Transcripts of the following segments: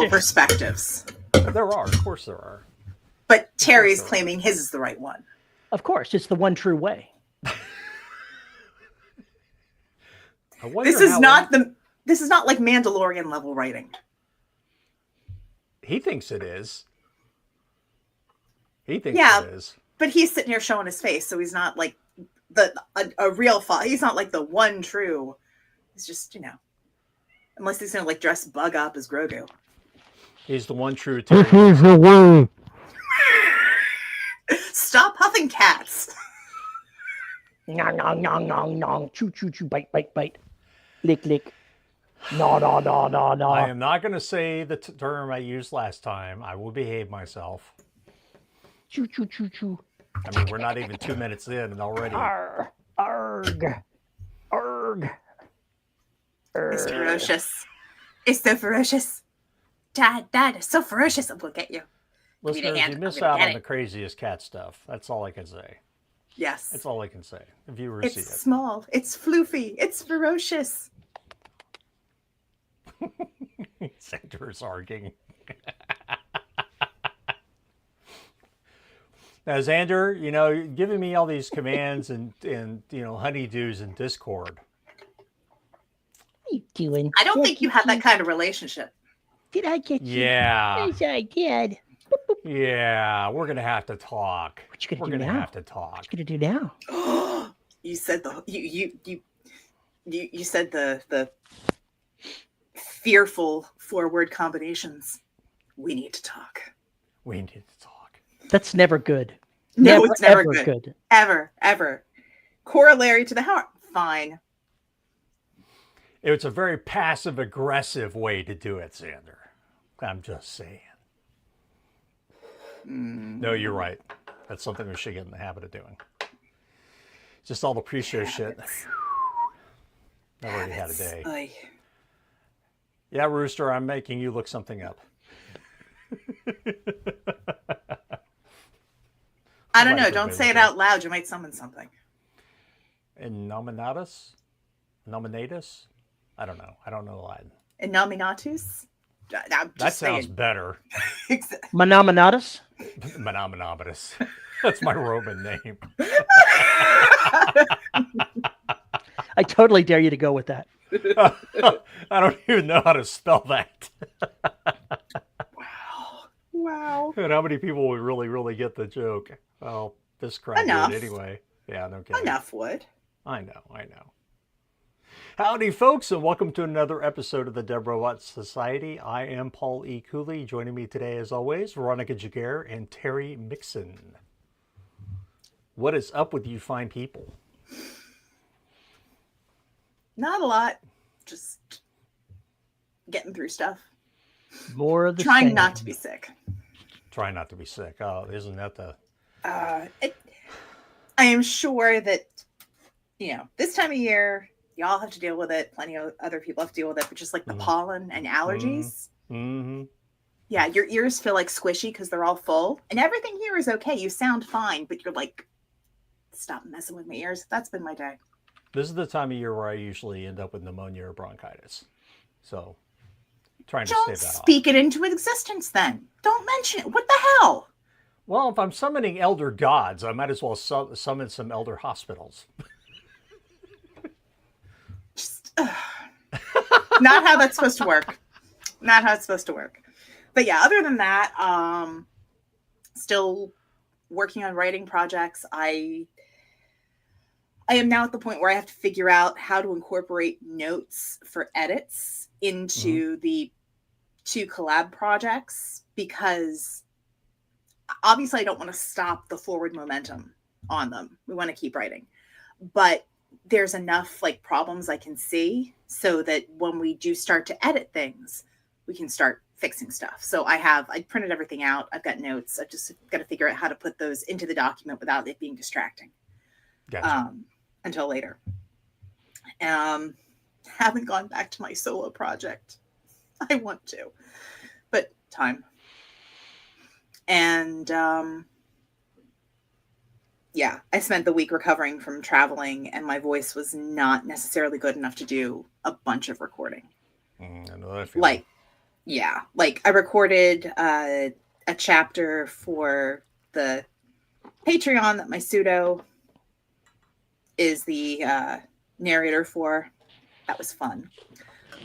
perspectives. There are, of course there are. But Terry's claiming his is the right one. Of course, it's the one true way. This is not like Mandalorian level writing. He thinks it is. He thinks it is. But he's sitting here showing his face, so he's not like a real father. He's not like the one true. He's just, unless he's gonna like dress Bug up as Grogu. He's the one true Terry. This is the way. Stop huffing cats. Nong, nong, nong, nong, nong. Choo, choo, choo. Bite, bite, bite. Lick, lick. No, no, no, no, no. I am not going to say the term I used last time. I will behave myself. Choo, choo, choo, choo. I mean, we're not even 2 minutes in and already. Arg. Arg. Arg. It's ferocious. It's so ferocious. Dad, it's so ferocious. I'm going to get you. Listeners, you miss out on the craziest cat stuff. That's all I can say. Yes. That's all I can say. The viewers see it. It's small. It's floofy. It's ferocious. Xander's arguing. Now, Xander, you're giving me all these commands and honeydews in Discord. What are you doing? I don't think you have that kind of relationship. Did I get you? Yeah. Yes, I did. Yeah, we're gonna have to talk. What you gonna we're do gonna now? have to talk. What you gonna do now? You said you said the fearful 4-word combinations. We need to talk. We need to talk. That's never good. No, it's never good. good. Ever. Corollary to the heart. Fine. It's a very passive-aggressive way to do it, Xander. I'm just saying. No, you're right. That's something we should get in the habit of doing. Just all the pre-show shit. I've already had a day. Yeah, Rooster, I'm making you look something up. I don't know. Don't say it out loud. You might summon something. Nominatus? I don't know. I don't know Latin. Nominatus? That sounds better. Manominatus? Manominatus. That's my Roman name. I totally dare you to go with that. I don't even know how to spell that. Wow. And how many people would really get the joke? Well, this crowd did anyway. Yeah, no kidding. Enough would. I know. Howdy, folks, and welcome to another episode of the Deborah Watts Society. I am Paul E. Cooley. Joining me today, as always, Veronica Jaguar and Terry Mixon. What is up with you fine people? Not a lot. Just getting through stuff. More of the Trying same. not to be sick. Trying not to be sick. Oh, isn't that the... I am sure that, this time of year, y'all have to deal with it. Plenty of other people have to deal with it, but just like the pollen and allergies. Mm-hmm. Yeah, your ears feel like squishy because they're all full. And everything here is okay. You sound fine, but you're like, stop messing with my ears. That's been my day. This is the time of year where I usually end up with pneumonia or bronchitis. So, trying to stay that off. Don't speak it into existence then. Don't mention it. What the hell? Well, if I'm summoning elder gods, I might as well summon some elder hospitals. Not how that's supposed to work. Not how it's supposed to work. But yeah, other than that, still working on writing projects. I am now at the point where I have to figure out how to incorporate notes for edits into the 2 collab projects, because obviously I don't want to stop the forward momentum on them. We want to keep writing. But there's enough problems I can see so that when we do start to edit things, we can start fixing stuff. So I printed everything out. I've got notes. I've just got to figure out how to put those into the document without it being distracting. Gotcha. Until later. Haven't gone back to my solo project. I want to, but time. And yeah, I spent the week recovering from traveling, and my voice was not necessarily good enough to do a bunch of recording. I know that feeling. Yeah, like I recorded a chapter for the Patreon that my pseudo is the narrator for. That was fun.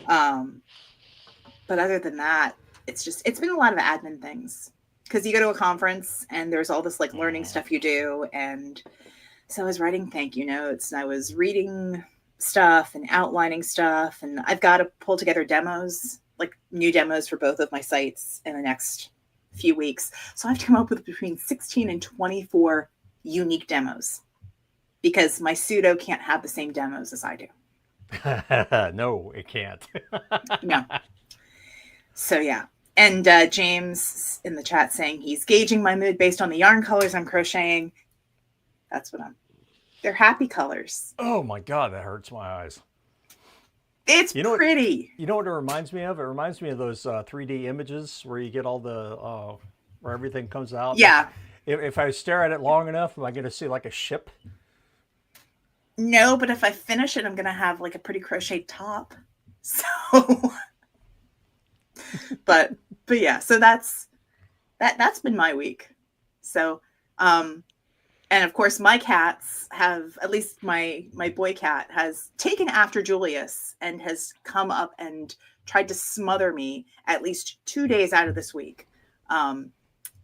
But other than that, it's been a lot of admin things, because you go to a conference and there's all this like learning stuff you do. And so I was writing thank you notes, and I was reading stuff and outlining stuff, and I've got to pull together demos, like new demos for both of my sites in the next few weeks. So I have to come up with between 16 and 24 unique demos, because my pseudo can't have the same demos as I do. No, it can't. No. So yeah. And James in the chat saying he's gauging my mood based on the yarn colors I'm crocheting. That's what they're happy colors. Oh my God, that hurts my eyes. It's pretty. You know what it reminds me of? It reminds me of those 3D images where you get all the, where everything comes out. Yeah. If I stare at it long enough, am I going to see like a ship? No, but if I finish it, I'm going to have like a pretty crocheted top. So, but yeah, so that's been my week. So, and of course my cats have, at least my boy cat has taken after Julius and has come up and tried to smother me at least 2 days out of this week.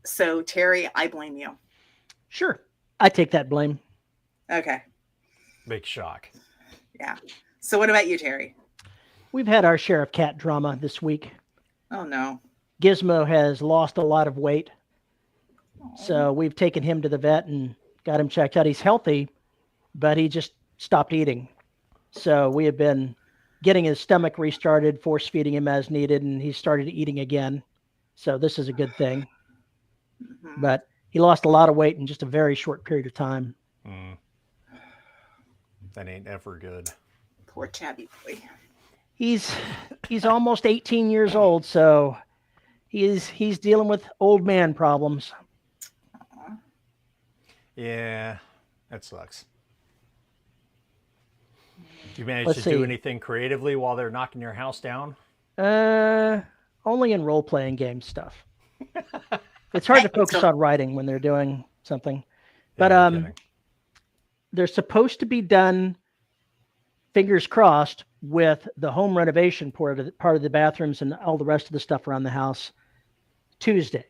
So Terry, I blame you. Sure. I take that blame. Okay. Big shock. Yeah. So what about you, Terry? We've had our share of cat drama this week. Oh, no. Gizmo has lost a lot of weight. So we've taken him to the vet and got him checked out. He's healthy, but he just stopped eating. So we have been getting his stomach restarted, force feeding him as needed, and he started eating again. So this is a good thing. Mm-hmm. But he lost a lot of weight in just a very short period of time. That ain't ever good. Poor tabby boy. He's almost 18 years old, so he's dealing with old man problems. Yeah, that sucks. You managed to do anything creatively while they're knocking your house down? Only in role-playing game stuff. It's hard to focus on writing when they're doing something. But they're supposed to be done, fingers crossed, with the home renovation part of the bathrooms and all the rest of the stuff around the house Tuesday.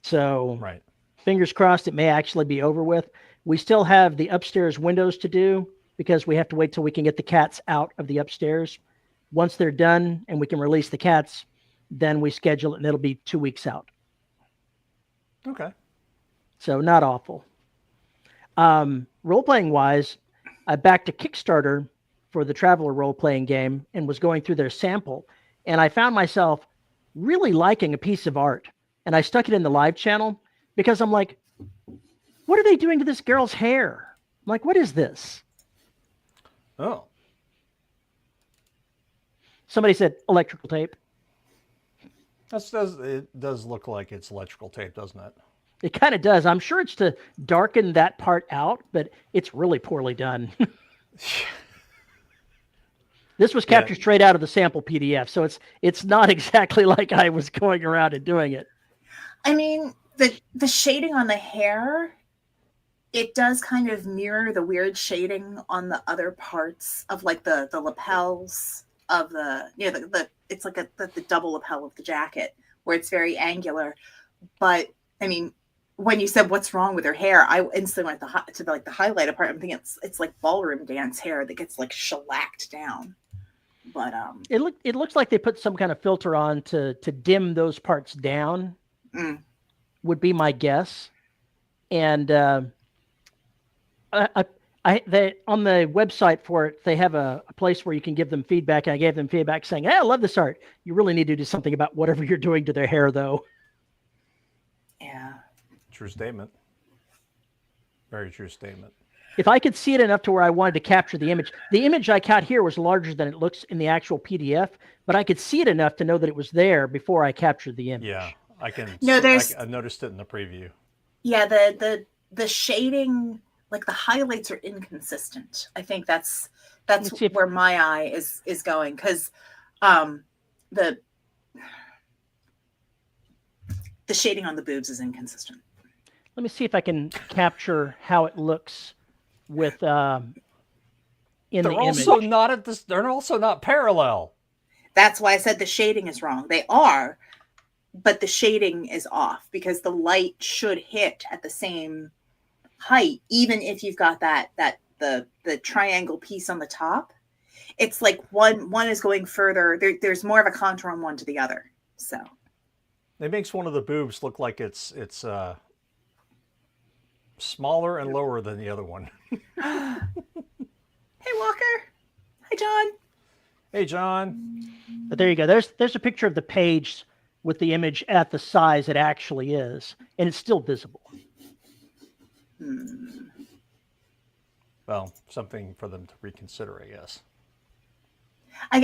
So right. Fingers crossed it may actually be over with. We still have the upstairs windows to do because we have to wait till we can get the cats out of the upstairs. Once they're done and we can release the cats, then we schedule it and it'll be 2 weeks out. Okay. So not awful. Role-playing wise, I backed a Kickstarter for the Traveler role-playing game and was going through their sample. And I found myself really liking a piece of art. And I stuck it in the live channel because I'm like, what are they doing to this girl's hair? I'm like, what is this? Oh. Somebody said electrical tape. It does look like it's electrical tape, doesn't it? It kind of does. I'm sure it's to darken that part out, but it's really poorly done. This was captured straight out of the sample PDF, so it's not exactly like I was going around and doing it. I mean, the shading on the hair, it does kind of mirror the weird shading on the other parts of like the lapels of the it's like the double lapel of the jacket where it's very angular. But I mean, when you said what's wrong with her hair, I instantly went to the highlight part. I'm thinking it's like ballroom dance hair that gets like shellacked down. But it looks like they put some kind of filter on to dim those parts down. Would be my guess. And on the website for it, they have a place where you can give them feedback. And I gave them feedback saying, "Hey, I love this art. You really need to do something about whatever you're doing to their hair, though." Yeah. True statement. Very true statement. If I could see it enough to where I wanted to capture the image I caught here was larger than it looks in the actual PDF, but I could see it enough to know that it was there before I captured the image. Yeah, I can. No, I noticed it in the preview. Yeah, the shading, like the highlights are inconsistent. I think that's where my eye is going, because The shading on the boobs is inconsistent. Let me see if I can capture how it looks with in the image. They're also not parallel. That's why I said the shading is wrong. They are, but the shading is off because the light should hit at the same height, even if you've got the triangle piece on the top. It's like one is going further. There's more of a contour on one to the other. So it makes one of the boobs look like it's smaller and lower than the other one. Hey, Walker. Hi, John. Hey, John. But there you go. There's a picture of the page with the image at the size it actually is, and it's still visible. Well, something for them to reconsider, I guess. I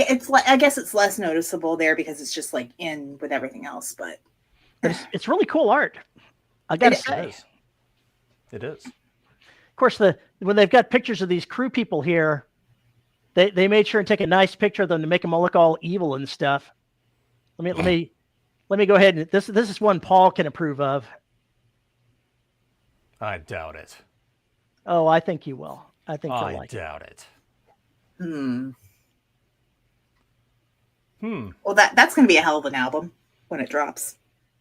guess it's less noticeable there because it's just like in with everything else, but it's really cool art. I gotta say, it is. Of course, when they've got pictures of these crew people here, they made sure and take a nice picture of them to make them all look all evil and stuff. Let me go ahead and this is one Paul can approve of. I doubt it. Oh, I think you will. I think you'll like it. I doubt it. Well, that's going to be a hell of an album when it drops.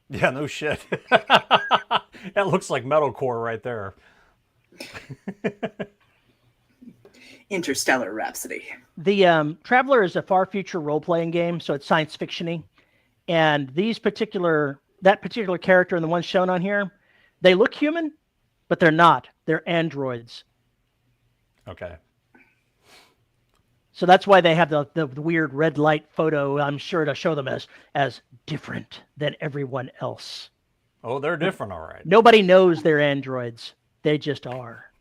Yeah, no shit. That looks like metalcore right there. Interstellar Rhapsody. The Traveler is a far future role-playing game, so it's science fiction-y. And that particular character and the ones shown on here, they look human, but they're not. They're androids. Okay. So that's why they have the weird red light photo, I'm sure, to show them as different than everyone else. Oh, they're different, all right. Nobody knows they're androids. They just are.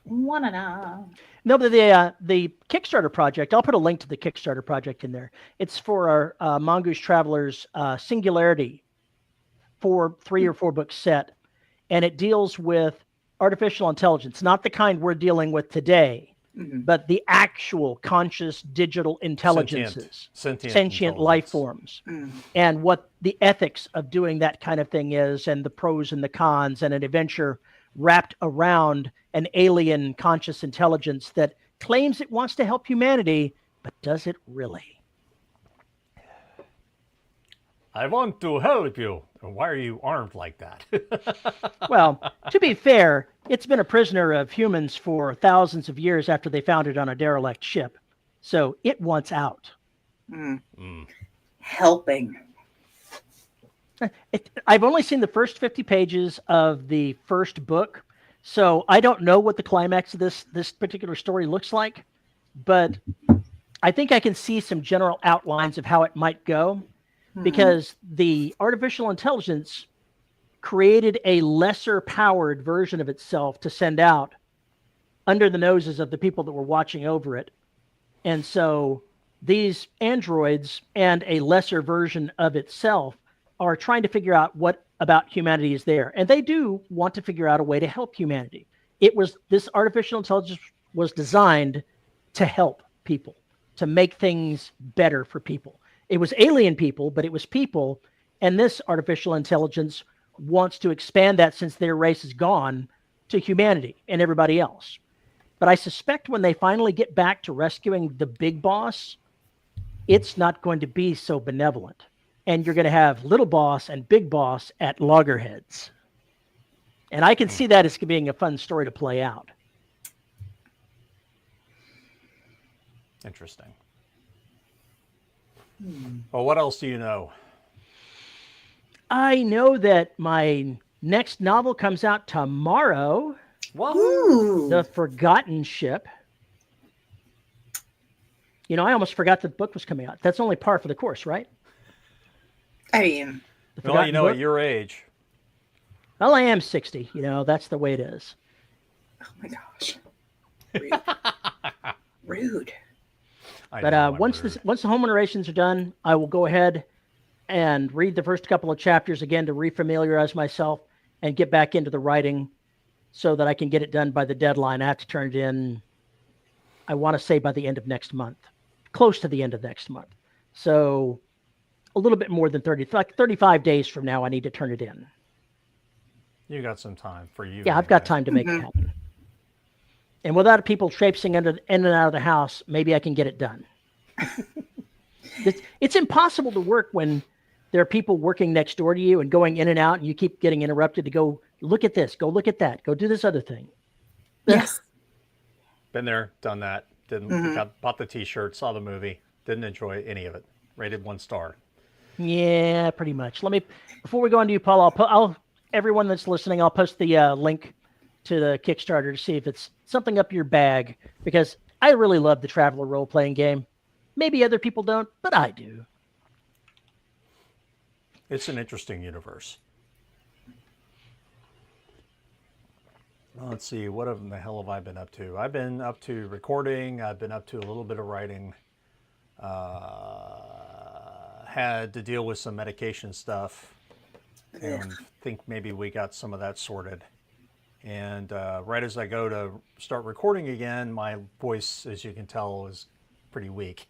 Wanna know. No, but the Kickstarter project, I'll put a link to the Kickstarter project in there. It's for our Mongoose Travelers Singularity 3 or 4 book set. And it deals with artificial intelligence, not the kind we're dealing with today, but the actual conscious digital intelligences, sentient life forms, and what the ethics of doing that kind of thing is, and the pros and the cons, and an adventure wrapped around an alien conscious intelligence that claims it wants to help humanity, but does it really? I want to help you. Why are you armed like that? Well, to be fair, it's been a prisoner of humans for thousands of years after they found it on a derelict ship. So it wants out. Helping. I've only seen the first 50 pages of the first book, so I don't know what the climax of this particular story looks like, but I think I can see some general outlines of how it might go. Because the artificial intelligence created a lesser powered version of itself to send out under the noses of the people that were watching over it. And so these androids and a lesser version of itself are trying to figure out what about humanity is there. And they do want to figure out a way to help humanity. This artificial intelligence was designed to help people, to make things better for people. It was alien people, but it was people. And this artificial intelligence wants to expand that, since their race is gone, to humanity and everybody else. But I suspect when they finally get back to rescuing the big boss, it's not going to be so benevolent. And you're going to have little boss and big boss at loggerheads. And I can see that as being a fun story to play out. Interesting. Well, what else do you know? I know that my next novel comes out tomorrow. Woohoo! The Forgotten Ship. I almost forgot the book was coming out. That's only par for the course, right? I mean, well, at your age. Well, I am 60. That's the way it is. Oh my gosh. Rude. Rude. But once the home narrations are done, I will go ahead and read the first couple of chapters again to refamiliarize myself and get back into the writing so that I can get it done by the deadline. I have to turn it in, I want to say by the end of next month, close to the end of next month. So a little bit more than 30, like 35 days from now, I need to turn it in. You got some time for you. Yeah, I've got time to make it happen. And without people traipsing in and out of the house, maybe I can get it done. It's impossible to work when there are people working next door to you and going in and out, and you keep getting interrupted to go look at this, go look at that, go do this other thing. Yes. Been there, done that. Bought the T-shirt, saw the movie, didn't enjoy any of it. Rated 1 star. Yeah, pretty much. Before we go on to you, Paul, everyone that's listening, I'll post the link to the Kickstarter to see if it's something up your bag, because I really love the Traveler role-playing game. Maybe other people don't, but I do. It's an interesting universe. Well, let's see, what in the hell have I been up to? I've been up to recording. I've been up to a little bit of writing. Had to deal with some medication stuff, and think maybe we got some of that sorted. And right as I go to start recording again, my voice, as you can tell, is pretty weak.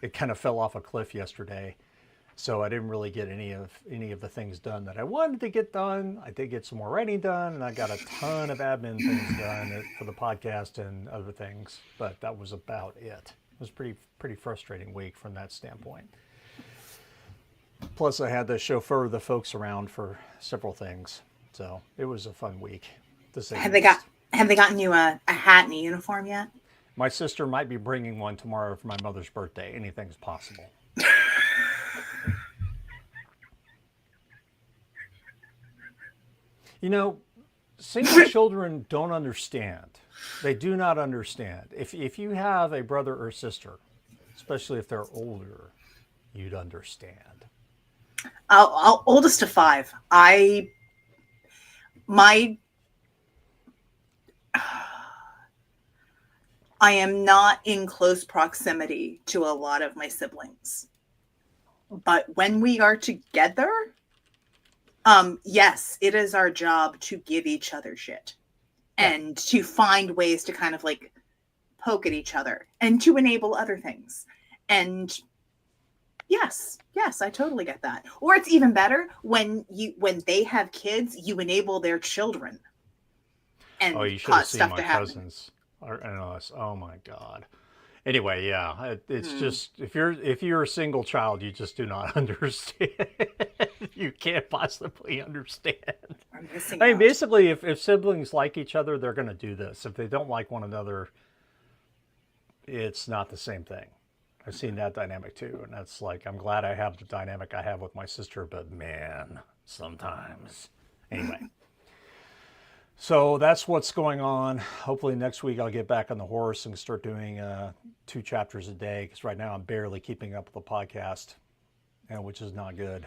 It kind of fell off a cliff yesterday, so I didn't really get any of the things done that I wanted to get done. I did get some more writing done, and I got a ton of admin things done for the podcast and other things, but that was about it. It was pretty frustrating week from that standpoint. Plus, I had to chauffeur the folks around for several things, so it was a fun week. Have they gotten you a hat and a uniform yet? My sister might be bringing one tomorrow for my mother's birthday. Anything's possible. You know, single children don't understand. They do not understand. If you have a brother or sister, especially if they're older, you'd understand. Oldest of 5. I am not in close proximity to a lot of my siblings, but when we are together, yes, it is our job to give each other shit and to find ways to kind of like poke at each other and to enable other things. And yes, I totally get that. Or it's even better when they have kids, you enable their children and you should have cause seen stuff my to happen. cousins. Oh my God. Anyway, yeah, it's just if you're a single child, you just do not understand. You can't possibly understand. I mean, basically, if siblings like each other, they're going to do this. If they don't like one another, it's not the same thing. I've seen that dynamic too, and that's like, I'm glad I have the dynamic I have with my sister, but man, sometimes. Anyway. So that's what's going on. Hopefully next week I'll get back on the horse and start doing 2 chapters a day, because right now I'm barely keeping up with the podcast, which is not good.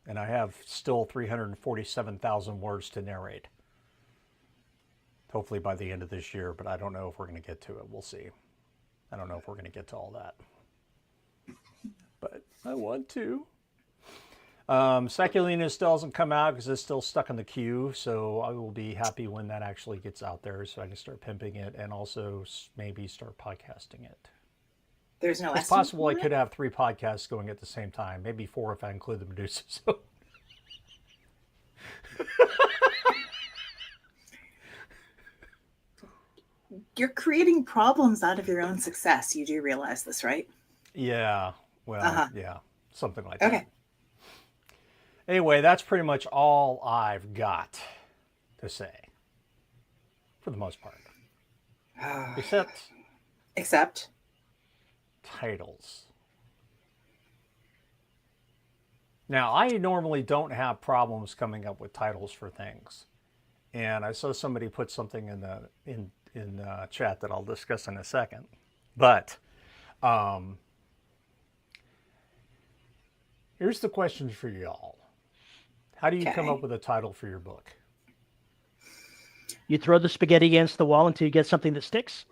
And I have still 347,000 words to narrate. Hopefully by the end of this year, but I don't know if we're going to get to it. We'll see. I don't know if we're going to get to all that. But I want to. Saculina still hasn't come out because it's still stuck in the queue, so I will be happy when that actually gets out there so I can start pimping it and also maybe start podcasting it. There's no. It's possible I could have 3 podcasts going at the same time, maybe 4 if I include the Medusa. So. You're creating problems out of your own success. You do realize this, right? Yeah. Well, yeah, something like that. Okay. Anyway, that's pretty much all I've got to say, for the most part. Except titles. Now, I normally don't have problems coming up with titles for things. And I saw somebody put something in chat that I'll discuss in a second. But here's the question for y'all. How do you come up with a title for your book? You throw the spaghetti against the wall until you get something that sticks?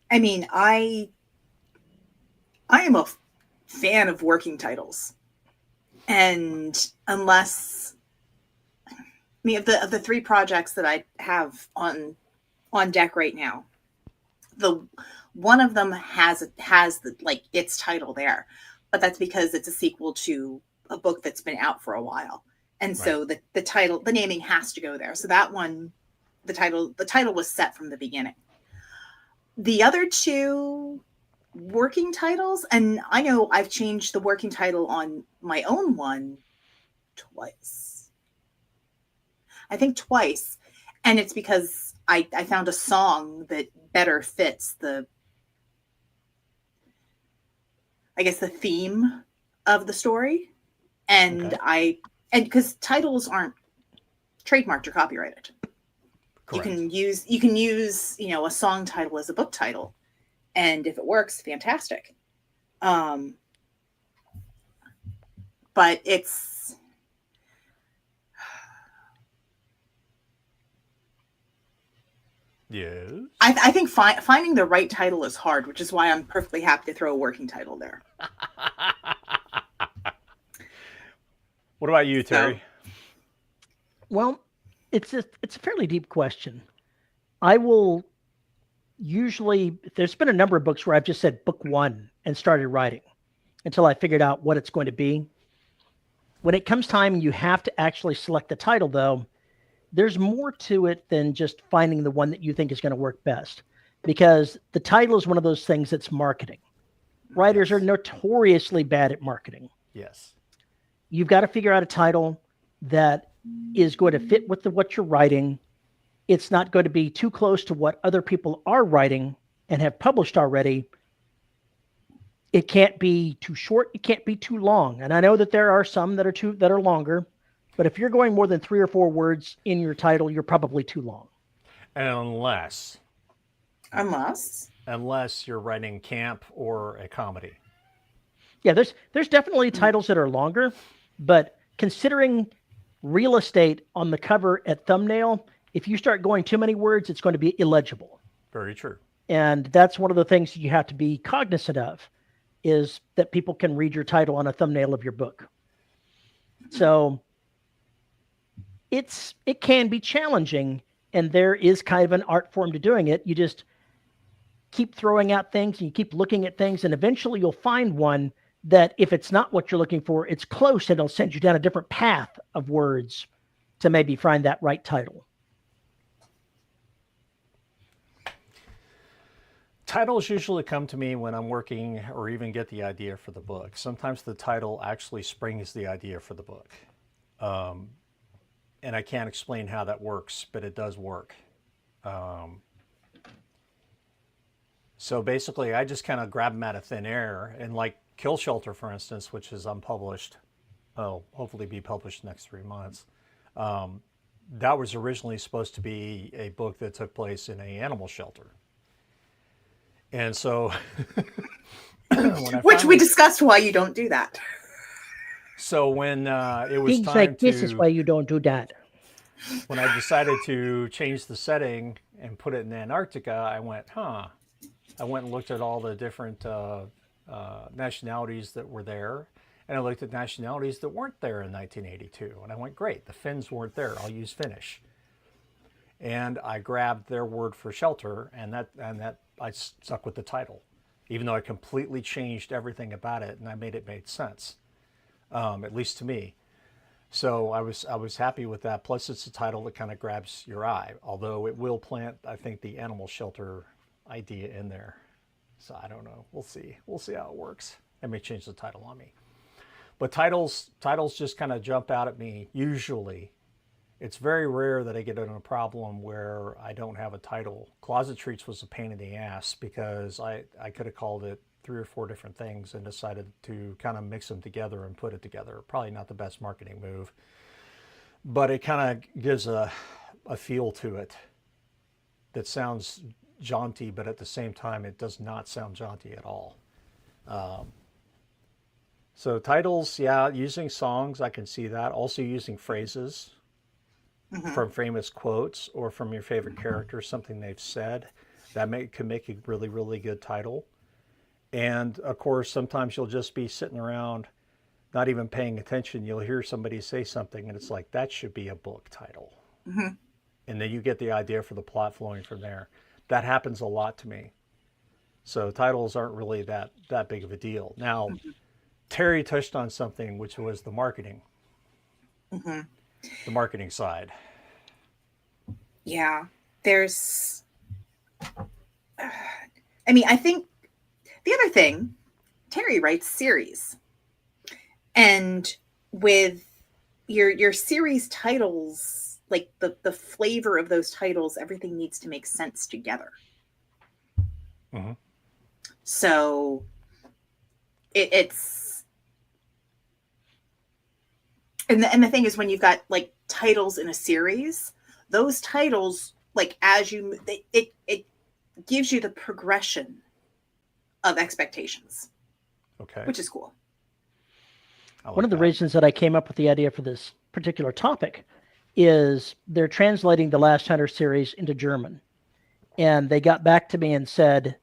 I mean, I am a fan of working titles. And unless, I mean, of the 3 projects that I have on deck right now, the One of them has the, like, its title there, but that's because it's a sequel to a book that's been out for a while. And so the title, the naming has to go there. So that one, the title was set from the beginning. The other two working titles, and I know I've changed the working title on my own one twice. I think twice. And it's because I found a song that better fits the theme of the story. And and because titles aren't trademarked or copyrighted. Correct. You can use, you know, a song title as a book title. And if it works, fantastic. But it's yes. I think finding the right title is hard, which is why I'm perfectly happy to throw a working title there. What about you, Terry? Well, it's a fairly deep question. I will usually, there's been a number of books where I've just said book one and started writing until I figured out what it's going to be. When it comes time, you have to actually select the title, though. There's more to it than just finding the one that you think is going to work best, because the title is one of those things that's marketing. Writers are notoriously bad at marketing. Yes. You've got to figure out a title that is going to fit with what you're writing. It's not going to be too close to what other people are writing and have published already. It can't be too short. It can't be too long. And I know that there are some that are longer, but if you're going more than 3 or 4 words in your title, you're probably too long. Unless you're writing camp or a comedy. Yeah, there's definitely titles that are longer, but considering real estate on the cover at thumbnail, if you start going too many words, it's going to be illegible. Very true. And that's one of the things you have to be cognizant of, is that people can read your title on a thumbnail of your book. So it can be challenging, and there is kind of an art form to doing it. You just keep throwing out things, and you keep looking at things, and eventually you'll find one that, if it's not what you're looking for, it's close, and it'll send you down a different path of words to maybe find that right title. Titles usually come to me when I'm working or even get the idea for the book. Sometimes the title actually springs the idea for the book. And I can't explain how that works, but it does work. So basically, I just kind of grab them out of thin air. And like Kill Shelter, for instance, which is unpublished, hopefully be published next 3 months. That was originally supposed to be a book that took place in an animal shelter. And so, which we discussed why you don't do that. So when it was Things time like to, this is why you don't do that. When I decided to change the setting and put it in Antarctica, I went, I went and looked at all the different nationalities that were there, and I looked at nationalities that weren't there in 1982, and I went, great, the Finns weren't there. I'll use Finnish. And I grabbed their word for shelter, and that I stuck with the title, even though I completely changed everything about it, and I made it made sense, at least to me. So I was happy with that. Plus, it's a title that kind of grabs your eye, although it will plant, I think, the animal shelter idea in there. So I don't know. We'll see. We'll see how it works. I may change the title on me. But titles just kind of jump out at me usually. It's very rare that I get in a problem where I don't have a title. Closet Treats was a pain in the ass because I could have called it 3 or 4 different things and decided to kind of mix them together and put it together. Probably not the best marketing move, but it kind of gives a feel to it that sounds jaunty, but at the same time, it does not sound jaunty at all. So titles, yeah, using songs, I can see that. Also using phrases from famous quotes or from your favorite character, something they've said, that can make a really, really good title. And of course, sometimes you'll just be sitting around not even paying attention. You'll hear somebody say something and it's like, that should be a book title. And then you get the idea for the plot flowing from there. That happens a lot to me. So titles aren't really that big of a deal. Now, Terry touched on something, which was the marketing. The marketing side. Yeah. There's, I mean, I think the other thing, Terry writes series. And with your series titles, like the flavor of those titles, everything needs to make sense together. So it's and the thing is, when you've got like titles in a series, those titles, like as you it gives you the progression of expectations. Okay. Which is cool. One of the reasons that I came up with the idea for this particular topic is they're translating the Last Hunter series into German. And they got back to me and said,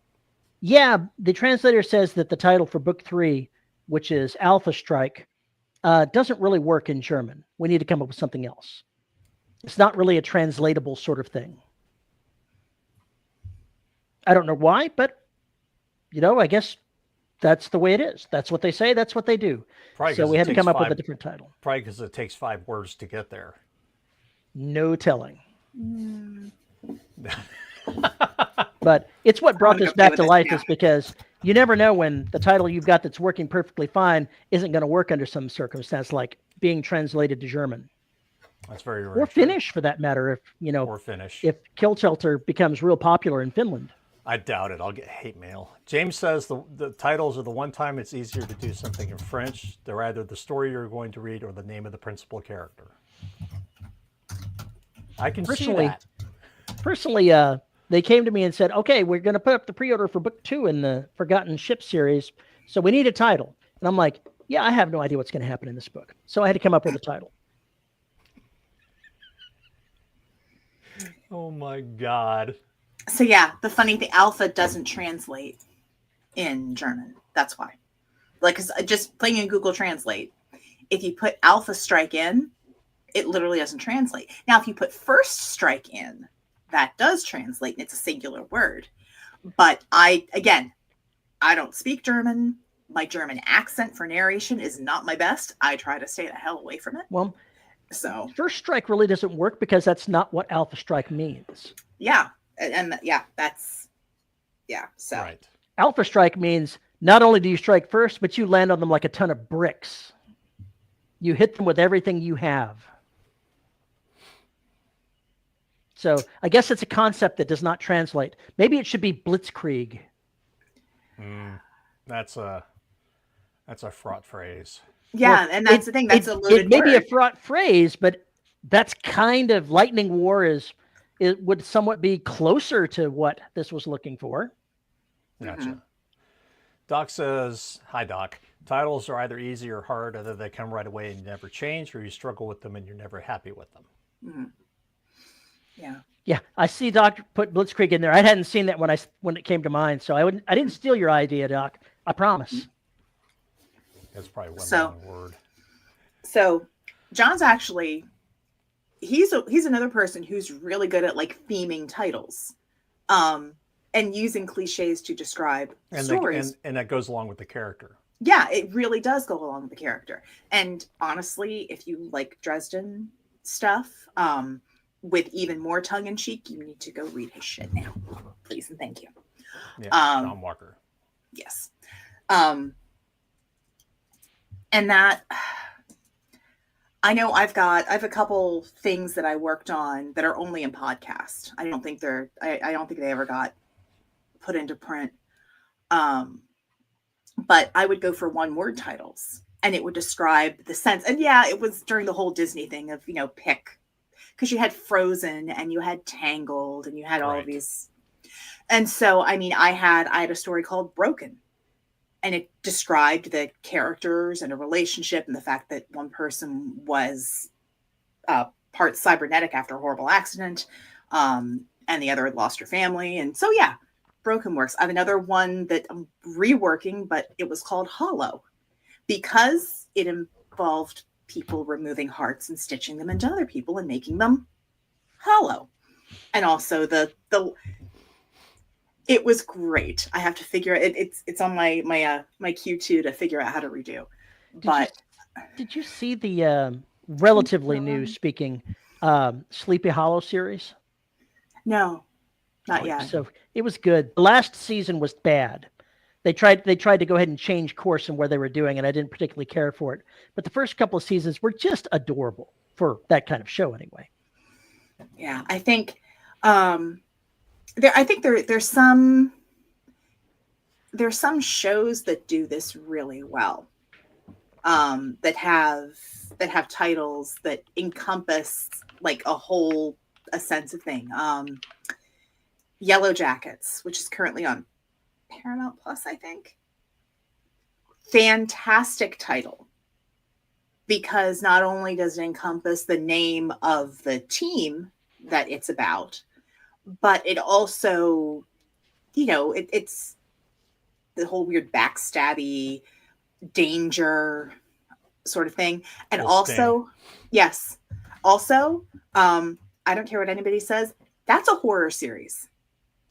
yeah, the translator says that the title for book 3, which is Alpha Strike, doesn't really work in German. We need to come up with something else. It's not really a translatable sort of thing. I don't know why, but, I guess that's the way it is. That's what they say. That's what they do. Probably so we had to come up with a different title. Probably because it takes 5 words to get there. No telling. But it's what brought this back to life, is because you never know when the title you've got that's working perfectly fine isn't going to work under some circumstance, like being translated to German. That's very or Finnish, for that matter. Or Finnish. If Kill Shelter becomes real popular in Finland. I doubt it. I'll get hate mail. James says the titles are the one time it's easier to do something in French. They're either the story you're going to read or the name of the principal character. I can see that. Personally, they came to me and said, okay, we're going to put up the pre-order for book 2 in the Forgotten Ship series, so we need a title. And I'm like, yeah, I have no idea what's going to happen in this book. So I had to come up with a title. Oh my God. So yeah, the funny thing, Alpha doesn't translate in German. That's why. Like, 'cause just playing in Google Translate, if you put Alpha Strike in, it literally doesn't translate. Now, if you put First Strike in, that does translate, and it's a singular word. But I don't speak German. My German accent for narration is not my best. I try to stay the hell away from it. Well, so First Strike really doesn't work because that's not what Alpha Strike means. Yeah. And so right. Alpha Strike means not only do you strike first, but you land on them like a ton of bricks. You hit them with everything you have. So I guess it's a concept that does not translate. Maybe it should be Blitzkrieg. That's a fraught phrase. Yeah, and that's the thing. That's a loaded It may be a word. fraught phrase, but that's kind of Lightning War it would somewhat be closer to what this was looking for. Gotcha. Doc says, hi, Doc. Titles are either easy or hard, either they come right away and you never change, or you struggle with them and you're never happy with them. Yeah. Yeah, I see Doc put Blitzkrieg in there. I hadn't seen that when it came to mind, so I didn't steal your idea, Doc. I promise. That's probably one long word. So John's actually he's another person who's really good at like theming titles. And using cliches to describe stories. And that goes along with the character. Yeah, it really does go along with the character. And honestly, if you like Dresden stuff, with even more tongue-in-cheek, you need to go read his shit now. Please and thank you. Yeah, John Walker. Yes. And that I know I have a couple things that I worked on that are only in podcast. I don't think they ever got put into print. But I would go for one-word titles, and it would describe the sense. And yeah, it was during the whole Disney thing of, pick, because you had Frozen and you had Tangled and you had all of these. And so, I mean, I had a story called Broken, and it described the characters and a relationship and the fact that one person was part cybernetic after a horrible accident, and the other had lost her family. And so, yeah, Broken works. I have another one that I'm reworking, but it was called Hollow because it involved people removing hearts and stitching them into other people and making them hollow. And also It was great. I have to figure it. It's on my Q2 to figure out how to redo. Did you see the relatively new, speaking, Sleepy Hollow series? No, not yet. So it was good. The last season was bad. They tried to go ahead and change course in where they were doing, and I didn't particularly care for it. But the first couple of seasons were just adorable for that kind of show, anyway. Yeah, I think there's some shows that do this really well. That have titles that encompass like a sense of thing. Yellow Jackets, which is currently on Paramount Plus, I think. Fantastic title, because not only does it encompass the name of the team that it's about, but it also, it's the whole weird backstabby danger sort of thing. And also, yes, also, I don't care what anybody says, that's a horror series.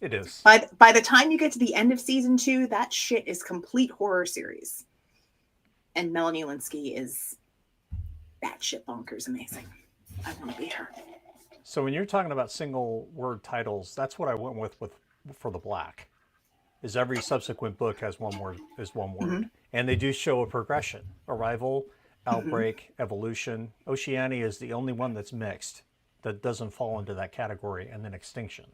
It is. By the time you get to the end of season 2, that shit is complete horror series. And Melanie Linsky is batshit bonkers amazing. I want to be her. So when you're talking about single word titles, that's what I went with for the Black. Is every subsequent book has one word, Mm-hmm. and they do show a progression: arrival, outbreak, evolution. Oceania is the only one that's mixed, that doesn't fall into that category, and then extinction.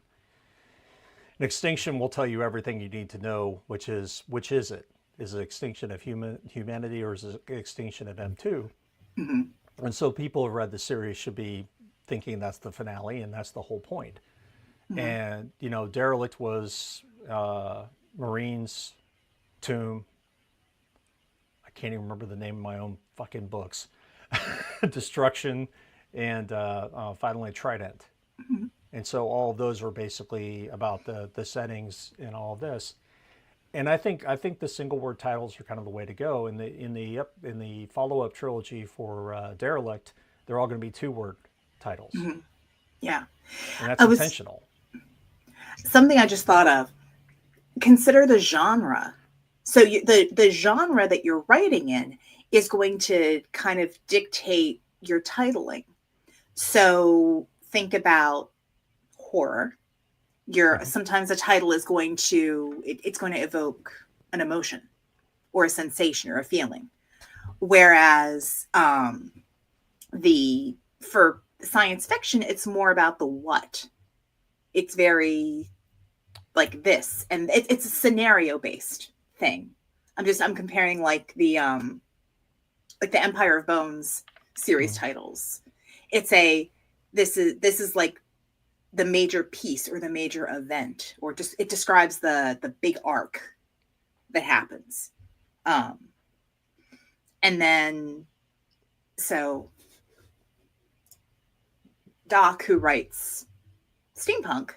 An extinction will tell you everything you need to know, which is it? Is it extinction of humanity, or is it extinction of M2? Mm-hmm. And so people who read the series should be thinking that's the finale, and that's the whole point. Mm-hmm. And, Derelict was Marines, Tomb. I can't even remember the name of my own fucking books. Destruction, and finally Trident. Mm-hmm. And so all of those are basically about the settings and all of this. And I think the single word titles are kind of the way to go. In the follow-up trilogy for Derelict, they're all going to be 2-word titles. Mm-hmm. Yeah, and that's intentional. Something I just thought of. Consider the genre. So the genre that you're writing in is going to kind of dictate your titling. So think about horror. Sometimes a title is going to evoke an emotion or a sensation or a feeling, whereas for science fiction, it's more about the what. It's very like this, and it's a scenario based thing. I'm comparing like the Empire of Bones series titles. This is like the major piece or the major event, or just it describes the big arc that happens. And then so Doc, who writes steampunk,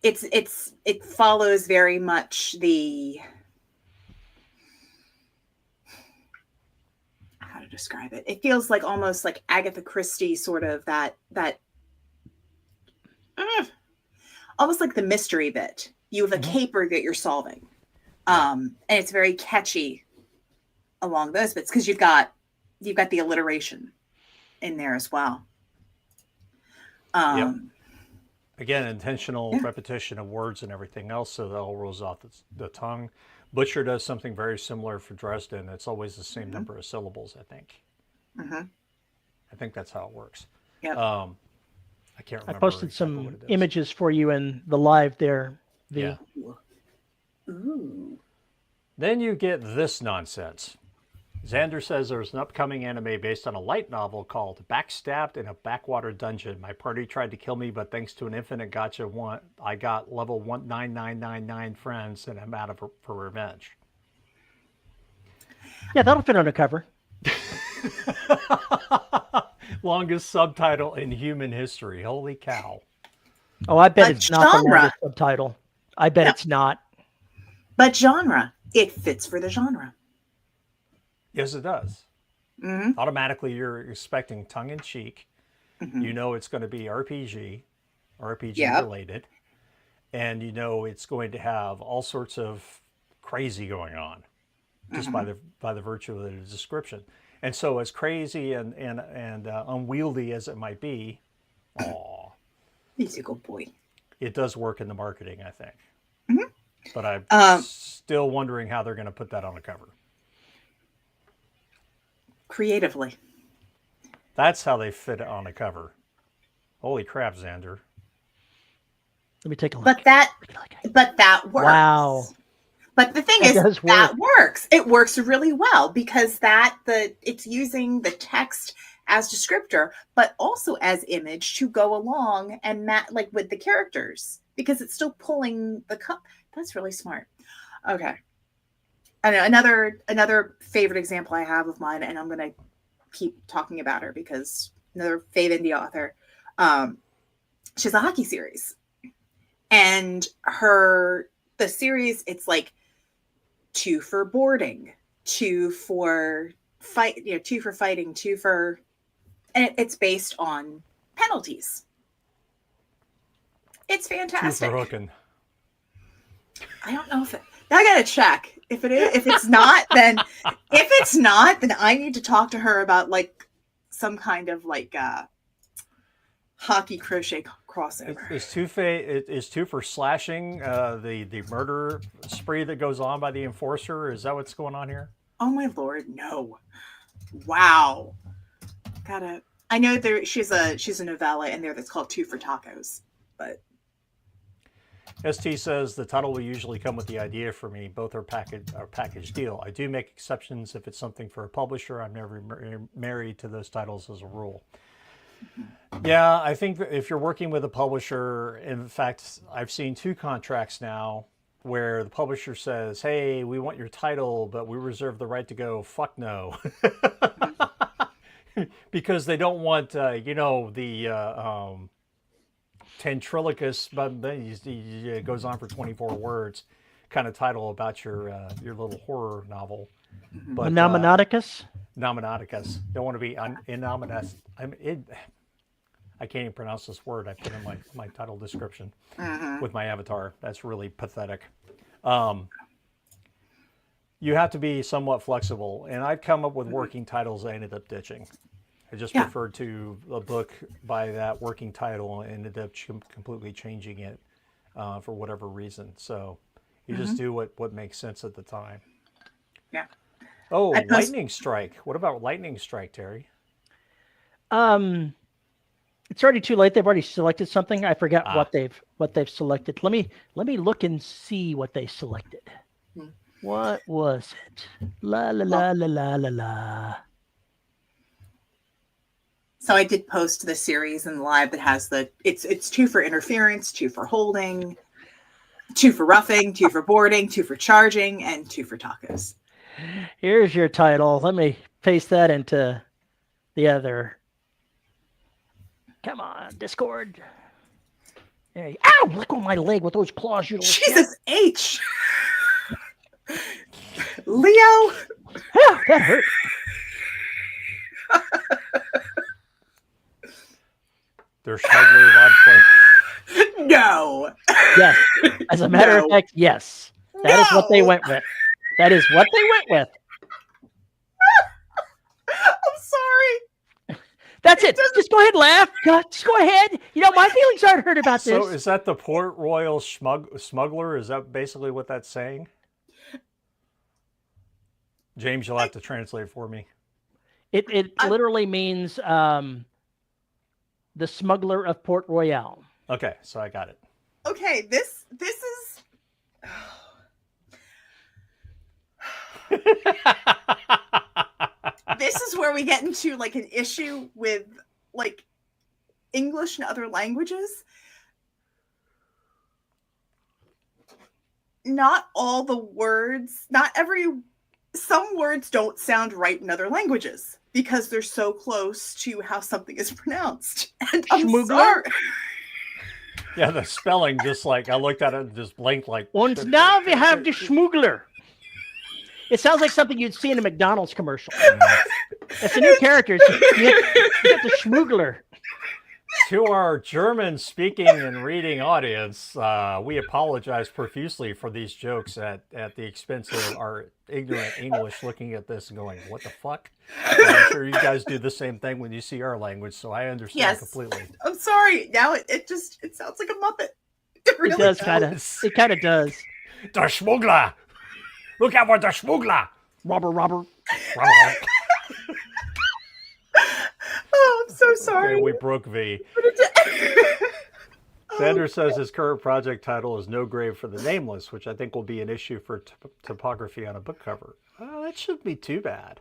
it follows very much the, how to describe it. It feels like almost like Agatha Christie, sort of that almost like the mystery bit. You have a caper that you're solving. And it's very catchy along those bits, because you've got the alliteration in there as well. Again, intentional repetition of words and everything else, so that all rolls off the tongue. Butcher does something very similar for Dresden. It's always the same number of syllables, I think. I think that's how it works. Yep. I can't remember. I posted some images for you in the live there. Yeah. Ooh. Then you get this nonsense. Xander says there's an upcoming anime based on a light novel called Backstabbed in a Backwater Dungeon. My party tried to kill me, but thanks to an infinite gotcha, I got level 19999 friends, and I'm out of for revenge. Yeah, that'll fit on a cover. Longest subtitle in human history. Holy cow. Oh, I bet it's not the longest subtitle. I bet it's not. But genre. It fits for the genre. Yes, it does. Automatically, you're expecting tongue-in-cheek. You know it's going to be RPG related. and you know it's going to have all sorts of crazy going on just by the virtue of the description. And so, as crazy and unwieldy as it might be, he's a good boy. It does work in the marketing, I think. Mm-hmm. But I'm still wondering how they're going to put that on the cover. Creatively. That's how they fit it on the cover. Holy crap, Xander. Let me take a look. But that works. Wow. But the thing is, that works. It works really well because it's using the text as descriptor, but also as image to go along and like with the characters, because it's still pulling the cup. That's really smart. Okay. I know another favorite example I have of mine, and I'm going to keep talking about her because another fave indie author. She has a hockey series, and the series, it's like 2 for boarding, 2 for fighting, 2 for, and it's based on penalties. It's fantastic. 2 for hooking. I don't know if I gotta check if it is. If it's not, then I need to talk to her about like some kind of like hockey crochet crossover. Is 2 for slashing the murder spree that goes on by the enforcer? Is that what's going on here? Oh my lord, no! Wow, I know she's a novella in there that's called 2 for tacos, but. ST says the title will usually come with the idea for me. Both are package deal. I do make exceptions if it's something for a publisher. I'm never married to those titles as a rule. Yeah, I think that if you're working with a publisher, in fact, I've seen 2 contracts now where the publisher says, hey, we want your title, but we reserve the right to go, fuck no. Because they don't want, the Tentrilochus, but it goes on for 24 words, kind of title about your little horror novel. But Nominaticus? Nominaticus. Don't want to be innominatus. I can't even pronounce this word I put in my title description with my avatar. That's really pathetic. You have to be somewhat flexible. And I've come up with working titles I ended up ditching. I just referred to a book by that working title and ended up completely changing it for whatever reason. So you just do what makes sense at the time. Yeah. Oh, Lightning Strike. What about Lightning Strike, Terry? It's already too late. They've already selected something. I forgot what they've selected. Let me look and see what they selected. What was it? La la la la la la la. So I did post the series in live that has it's 2 for interference, 2 for holding, 2 for roughing, 2 for boarding, 2 for charging, and 2 for tacos. Here's your title. Let me paste that into the other. Come on, Discord. There you, ow! Let go of my leg with those claws. You Jesus H. Leo. Yeah, that hurt. They're smuggler vodka. No. Yes. As a matter of fact, yes. That is what they went with. That is what they went with. I'm sorry. That's it. Just go ahead and laugh. Just go ahead. You know, my feelings aren't hurt about this. So is that the Port Royal smuggler? Is that basically what that's saying? James, you'll have to translate for me. It literally means the smuggler of Port Royal. Okay, so I got it. Okay, this is this is where we get into like an issue with like English and other languages. Not all the words, some words don't sound right in other languages because they're so close to how something is pronounced. And I'm sorry. Yeah, the spelling, just like I looked at it and just blinked like. And now we have the schmuggler. It sounds like something you'd see in a McDonald's commercial. It's a new character. You get the schmuggler. To our German-speaking and reading audience, we apologize profusely for these jokes at the expense of our ignorant English looking at this and going, what the fuck? But I'm sure you guys do the same thing when you see our language, so I understand completely. I'm sorry. Now it sounds like a Muppet. It does kind of. It kind of does. Der Schmuggler! Look out for the Schmuggler! Robber. Oh, I'm so sorry. Okay, we broke V. Xander says his current project title is No Grave for the Nameless, which I think will be an issue for typography on a book cover. That shouldn't be too bad.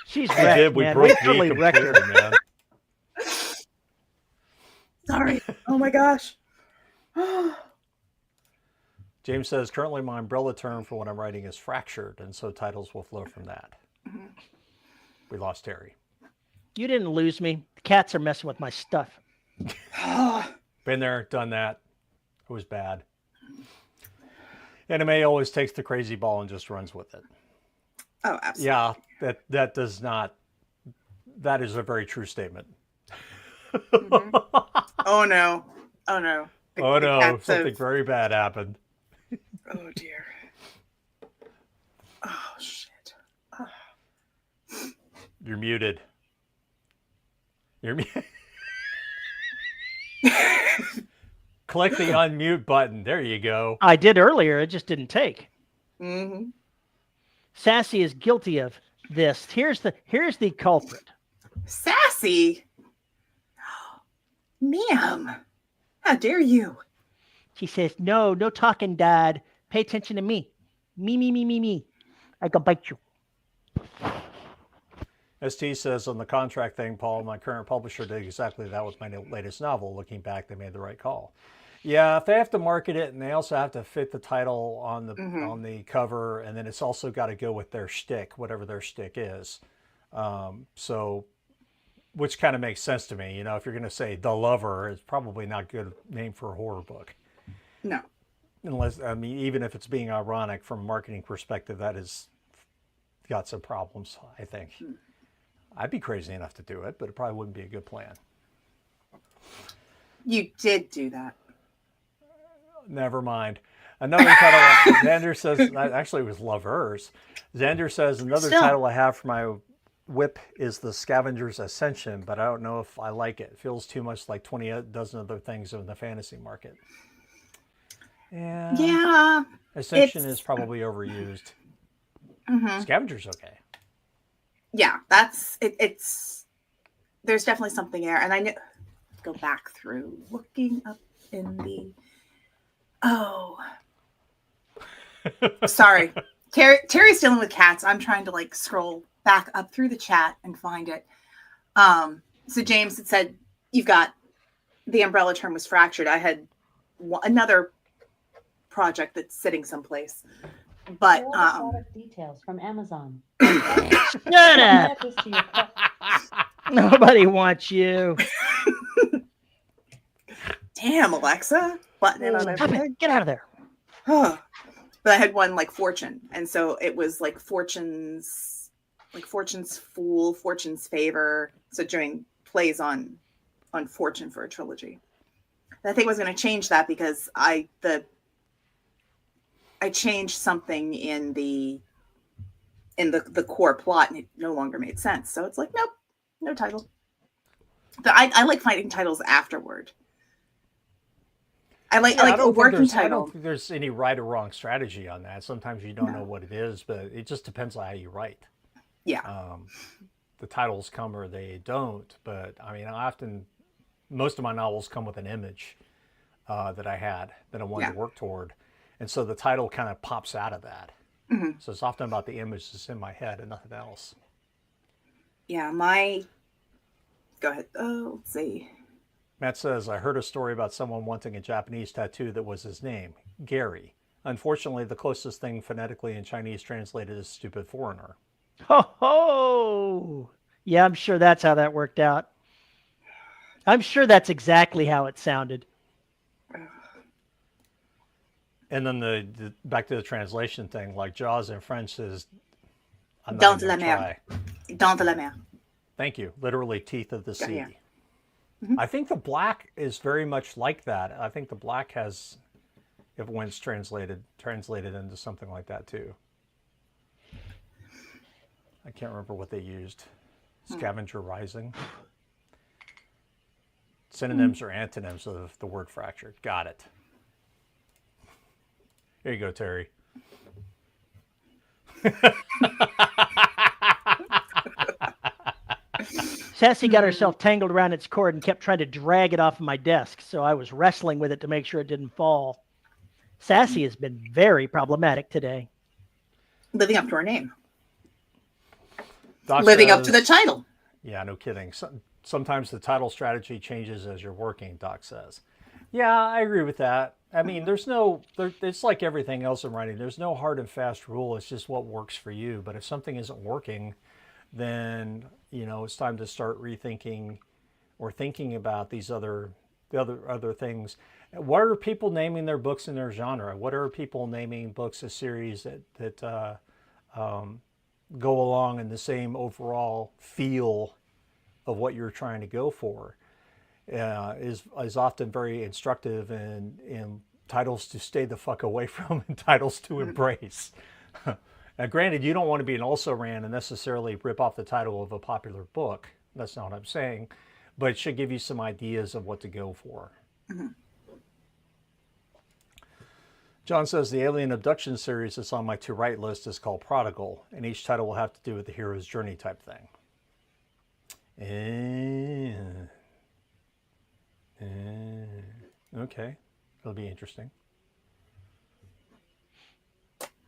She's wrecked, we man. broke We totally wrecked her, man. Sorry. Oh my gosh. James says, currently my umbrella term for what I'm writing is fractured, and so titles will flow from that. Mm-hmm. We lost Terry. You didn't lose me. The cats are messing with my stuff. Been there, done that. It was bad. Anime always takes the crazy ball and just runs with it. Oh, absolutely. Yeah, that does not. That is a very true statement. Mm-hmm. Oh no! Something very bad happened. Oh dear. Oh shit. Oh. You're muted. Click the unmute button. There you go. I did earlier. It just didn't take. Mm-hmm. Sassy is guilty of this. Here's the culprit. Sassy? Ma'am, how dare you? She says, no talking, Dad. Pay attention to me. Me. I can bite you. ST says on the contract thing, Paul, my current publisher did exactly that with my latest novel. Looking back, they made the right call. Yeah, if they have to market it and they also have to fit the title on the cover, and then it's also got to go with their shtick, whatever their shtick is. So, which kind of makes sense to me. You know, if you're going to say The Lover, it's probably not a good name for a horror book. No. Unless, I mean, even if it's being ironic from a marketing perspective, that has got some problems, I think. I'd be crazy enough to do it, but it probably wouldn't be a good plan. You did do that. Never mind. Another title, Xander says, actually it was Lovers. Xander says, another title I have for my whip is The Scavenger's Ascension, but I don't know if I like it. It feels too much like 20 dozen other things in the fantasy market. Yeah. Ascension is probably overused. Mm-hmm. Scavenger's okay. Yeah, that's it. It's there's definitely something there, and I know. Go back through looking up in the. Oh, sorry, Terry's dealing with cats. I'm trying to like scroll back up through the chat and find it. So James had said you've got the umbrella term was fractured. I had another project that's sitting someplace, but product details from Amazon. Shut up. Nobody wants you. Damn, Alexa, button in on everything. Get out of there. But I had one like Fortune, and so it was like Fortune's Fool, Fortune's Favor. So doing plays on Fortune for a trilogy. And I think I was going to change that because I changed something in the core plot, and it no longer made sense. So it's like, nope, no title. But I like finding titles afterward. I like a working title. I don't think there's any right or wrong strategy on that. Sometimes you don't know what it is, but it just depends on how you write. Yeah. The titles come or they don't, but I mean, most of my novels come with an image that I had that I wanted to work toward. And so the title kind of pops out of that. Mm-hmm. So it's often about the image that's in my head and nothing else. Yeah, go ahead. Oh, let's see. Matt says, I heard a story about someone wanting a Japanese tattoo that was his name, Gary. Unfortunately, the closest thing phonetically in Chinese translated is stupid foreigner. Ho ho! Yeah, I'm sure that's how that worked out. I'm sure that's exactly how it sounded. And then the back to the translation thing, like Jaws in French says, I'm Dans not la even mer. try. Dans la mer. Thank you. Literally teeth of the sea. Yeah. Mm-hmm. I think the black is very much like that. I think the black has, if when it's translated into something like that too. I can't remember what they used. Scavenger rising. Synonyms or antonyms of the word fractured. Got it. Here you go, Terry. Sassy got herself tangled around its cord and kept trying to drag it off of my desk, so I was wrestling with it to make sure it didn't fall. Sassy has been very problematic today. Living up to her name. Doc Living says, up to the title. Yeah, no kidding. Sometimes the title strategy changes as you're working, Doc says. Yeah, I agree with that. I mean, it's like everything else in writing. There's no hard and fast rule. It's just what works for you. But if something isn't working, then, it's time to start rethinking or thinking about the other things. What are people naming their books in their genre? What are people naming books a series that go along in the same overall feel of what you're trying to go for? Is often very instructive in titles to stay the fuck away from and titles to embrace. Now, granted, you don't want to be an also-ran and necessarily rip off the title of a popular book. That's not what I'm saying. But it should give you some ideas of what to go for. Mm-hmm. John says the Alien Abduction series that's on my to-write list is called Prodigal, and each title will have to do with the hero's journey type thing. Okay, that'll be interesting.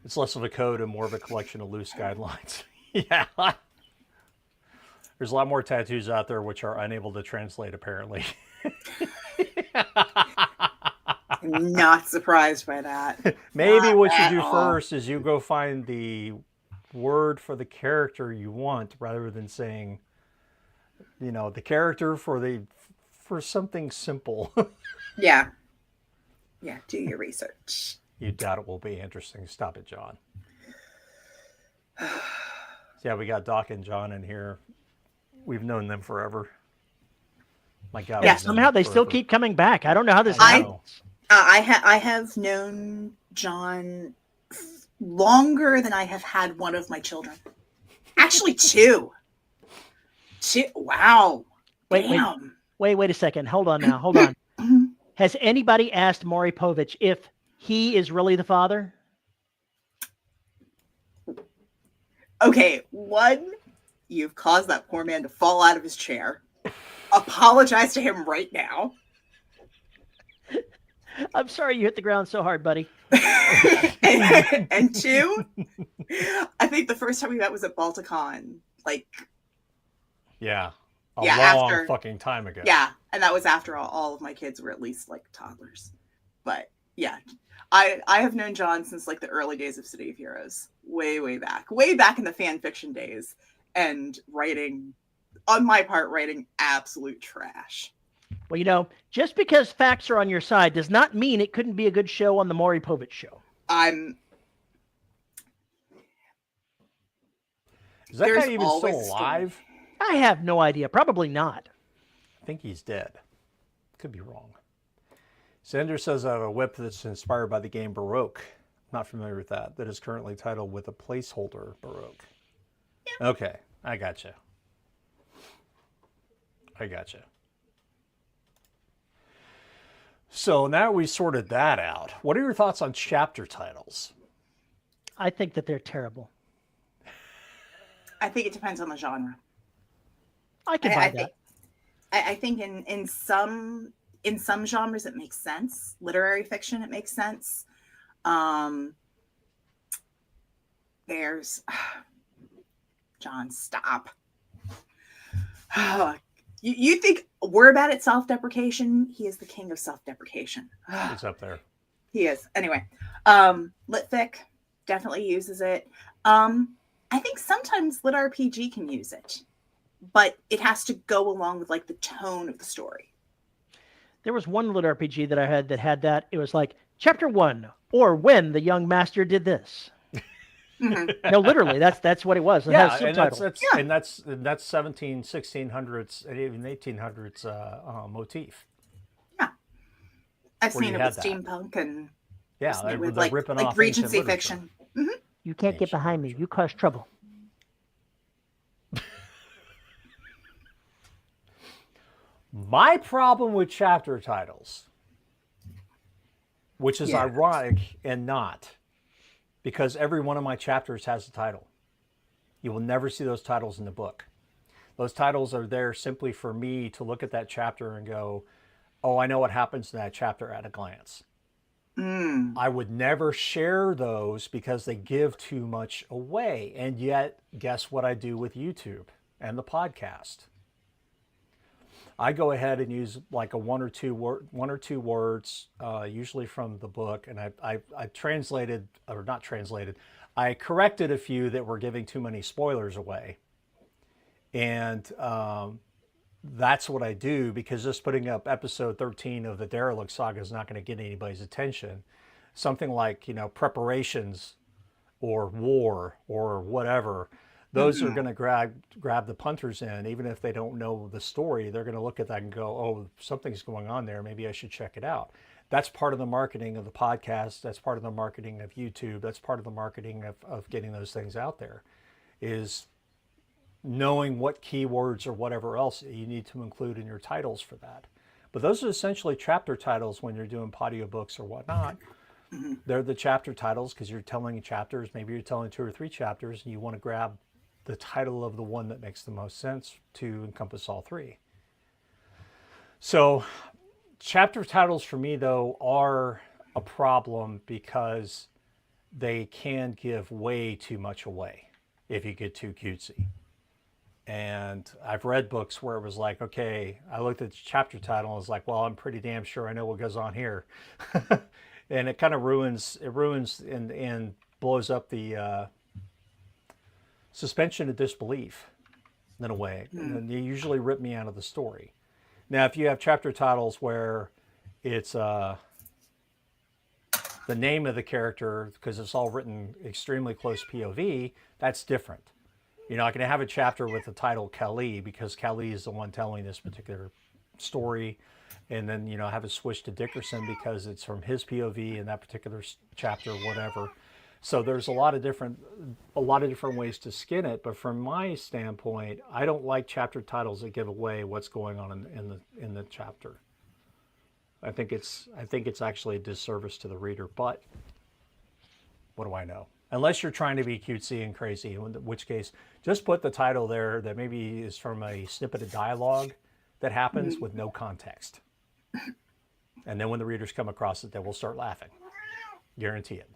It's less of a code and more of a collection of loose guidelines. Yeah. There's a lot more tattoos out there which are unable to translate, apparently. I'm not surprised by that. Maybe Not what you at do all. first is you go find the word for the character you want rather than saying, the character for something simple. Yeah. Yeah, do your research. You doubt it will be interesting. Stop it, John. Yeah, we got Doc and John in here. We've known them forever. My God. Yeah, somehow they still keep coming back. I don't know how this I happens. I have known John longer than I have had one of my children. Actually, two. Wow. Damn. Wait a second. Hold on now. Hold on. Has anybody asked Maury Povich if he is really the father? Okay, one, you've caused that poor man to fall out of his chair. Apologize to him right now. I'm sorry you hit the ground so hard, buddy. and two, I think the first time we met was at Balticon. Yeah. A Yeah, long fucking time ago. Yeah, and that was after all of my kids were at least toddlers. But yeah, I have known John since the early days of City of Heroes, way back in the fan fiction days, and writing, on my part, writing absolute trash. Well, just because facts are on your side does not mean it couldn't be a good show on the Maury Povich show. Is that guy even still alive? I have no idea. Probably not. I think he's dead. Could be wrong. Sender says I have a whip that's inspired by the game Baroque. Not familiar with that. That is currently titled with a placeholder Baroque. Yeah. Okay, I gotcha. So now we sorted that out. What are your thoughts on chapter titles? I think that they're terrible. I think it depends on the genre. I can buy that. I think in some genres it makes sense. Literary fiction, it makes sense. There's John, stop. You think we're bad at self-deprecation? He is the king of self-deprecation. It's up there. He is. Anyway, Litfic definitely uses it. I think sometimes Lit RPG can use it, but it has to go along with the tone of the story. There was one Lit RPG that I had that. It was like chapter 1, or when the young master did this. Mhm. No, literally, that's what it was. It has and subtitles. that's 1600s, and even 1800s motif. Yeah. I've Where seen you it had with that. steampunk and Yeah, with they're ripping like off ancient Regency literature. fiction. Hmm. You can't get Ancient behind me. literature. You cause trouble. My problem with chapter titles, which is ironic and not, because every one of my chapters has a title. You will never see those titles in the book. Those titles are there simply for me to look at that chapter and go, oh, I know what happens in that chapter at a glance. Mm. I would never share those because they give too much away. And yet, guess what I do with YouTube and the podcast? I go ahead and use like one or two words, usually from the book, and I translated, or not translated, I corrected a few that were giving too many spoilers away, and that's what I do, because just putting up episode 13 of the Derelict Saga is not going to get anybody's attention. Something like, preparations or war or whatever, those are going to grab the punters in. Even if they don't know the story, they're going to look at that and go, oh, something's going on there. Maybe I should check it out. That's part of the marketing of the podcast. That's part of the marketing of YouTube. That's part of the marketing of getting those things out there, is knowing what keywords or whatever else you need to include in your titles for that. But those are essentially chapter titles when you're doing audiobooks or whatnot. They're the chapter titles because you're telling chapters. Maybe you're telling 2 or 3 chapters, and you want to grab the title of the one that makes the most sense to encompass all 3. So chapter titles for me, though, are a problem because they can give way too much away if you get too cutesy. And I've read books where it was like, okay, I looked at the chapter title and was like, well, I'm pretty damn sure I know what goes on here. And it kind of ruins and blows up the suspension of disbelief in a way. And they usually rip me out of the story. Now, if you have chapter titles where it's the name of the character, because it's all written extremely close POV, that's different. You're not going to have a chapter with the title Kali because Kali is the one telling this particular story, and then have it switched to Dickerson because it's from his POV in that particular chapter, whatever. So there's a lot of different ways to skin it. But from my standpoint, I don't like chapter titles that give away what's going on in the chapter. I think it's actually a disservice to the reader. But what do I know? Unless you're trying to be cutesy and crazy, in which case just put the title there that maybe is from a snippet of dialogue that happens with no context. And then when the readers come across it, they will start laughing. Guarantee it.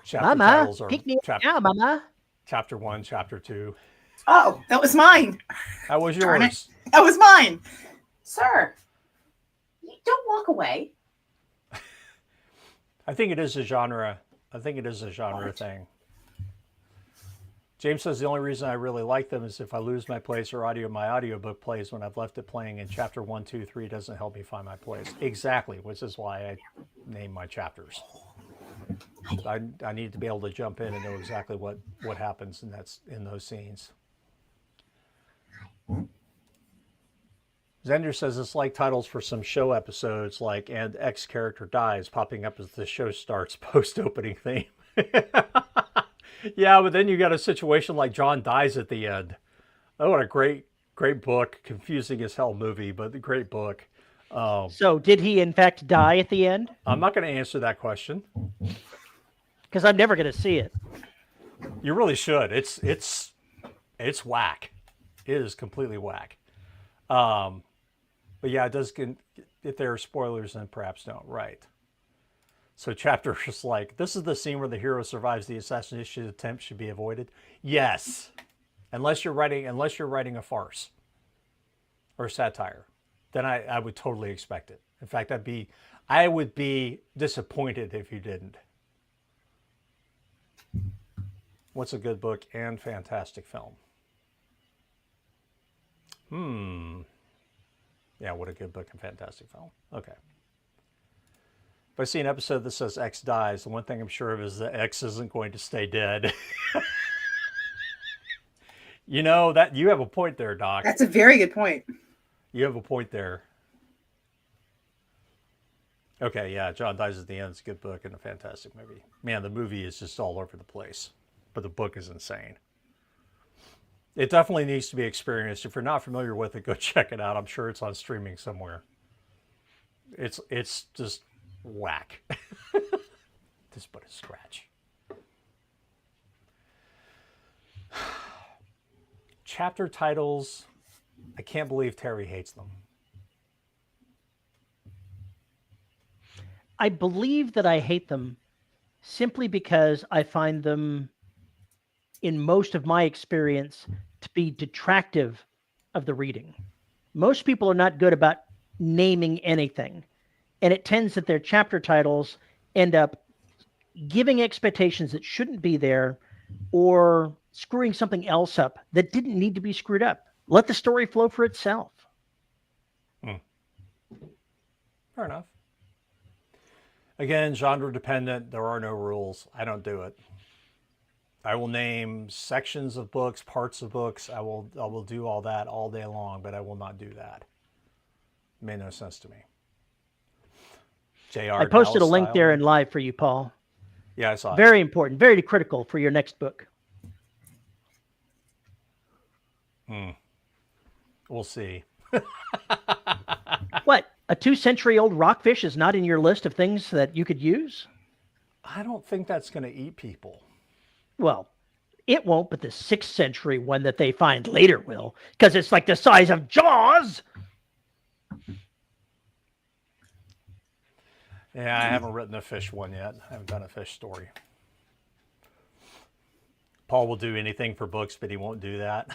Chapter Mama, titles are pick me up now, Mama. Chapter 1, Chapter 2. Oh, that was mine. That was Darn yours. it. That was mine. Sir, you don't walk away. I think it is a genre. Thing. James says the only reason I really like them is if I lose my place or my audiobook plays when I've left it playing, and chapter 1, 2, 3 doesn't help me find my place. Exactly, which is why I name my chapters. I need to be able to jump in and know exactly what happens in those scenes. Zender says it's like titles for some show episodes, like "and X character dies" popping up as the show starts post-opening theme. Yeah, but then you got a situation like John dies at the end. Oh, what a great book. Confusing as hell movie, but a great book. So did he in fact die at the end? I'm not going to answer that question. Because I'm never going to see it. You really should. It's whack. It is completely whack. But yeah, it does get, if there are spoilers, then perhaps don't. Right. So chapter is like, this is the scene where the hero survives the assassination attempt should be avoided. Yes. Unless you're writing a farce or satire, then I would totally expect it. In fact, I would be disappointed if you didn't. What's a good book and fantastic film? Yeah, what a good book and fantastic film. Okay. If I see an episode that says X dies, the one thing I'm sure of is that X isn't going to stay dead. You know, that you have a point there, Doc. That's a very good point. You have a point there. Okay, yeah, John Dies at the End is a good book and a fantastic movie. Man, the movie is just all over the place, but the book is insane. It definitely needs to be experienced. If you're not familiar with it, go check it out. I'm sure it's on streaming somewhere. It's just whack. Just but a scratch. Chapter titles, I can't believe Terry hates them. I believe that I hate them simply because I find them, in most of my experience, to be detractive of the reading. Most people are not good about naming anything, and it tends that their chapter titles end up giving expectations that shouldn't be there or screwing something else up that didn't need to be screwed up. Let the story flow for itself. Fair enough. Again, genre dependent. There are no rules. I don't do it. I will name sections of books, parts of books. I will do all that all day long, but I will not do that. It made no sense to me. JR. I posted a link there in live for you, Paul. Yeah, I saw it. Very important, very critical for your next book. We'll see. What? A 2-century-old rockfish is not in your list of things that you could use? I don't think that's going to eat people. Well, it won't, but the 6th century one that they find later will, because it's like the size of Jaws. Yeah, I haven't written a fish one yet. I haven't done a fish story. Paul will do anything for books, but he won't do that.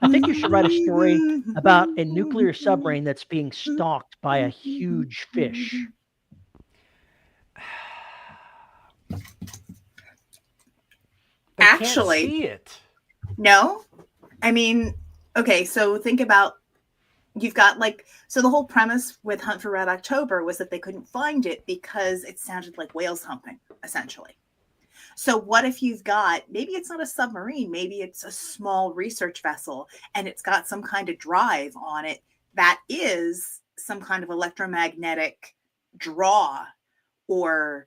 I think you should write a story about a nuclear submarine that's being stalked by a huge fish. Actually, can't see it. No. I mean, okay, so think about, you've got so the whole premise with Hunt for Red October was that they couldn't find it because it sounded like whales humping, essentially. So what if you've got, maybe it's not a submarine, maybe it's a small research vessel, and it's got some kind of drive on it that is some kind of electromagnetic draw, or,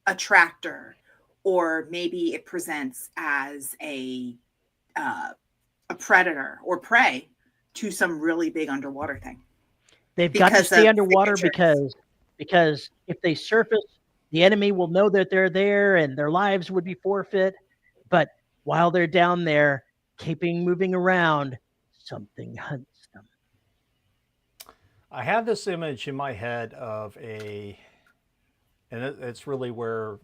attractor, or maybe it presents as a predator or prey to some really big underwater thing. They've got to stay underwater because if they surface, the enemy will know that they're there and their lives would be forfeit. But while they're down there, keeping moving around, something hunts them. I have this image in my head of and it's really where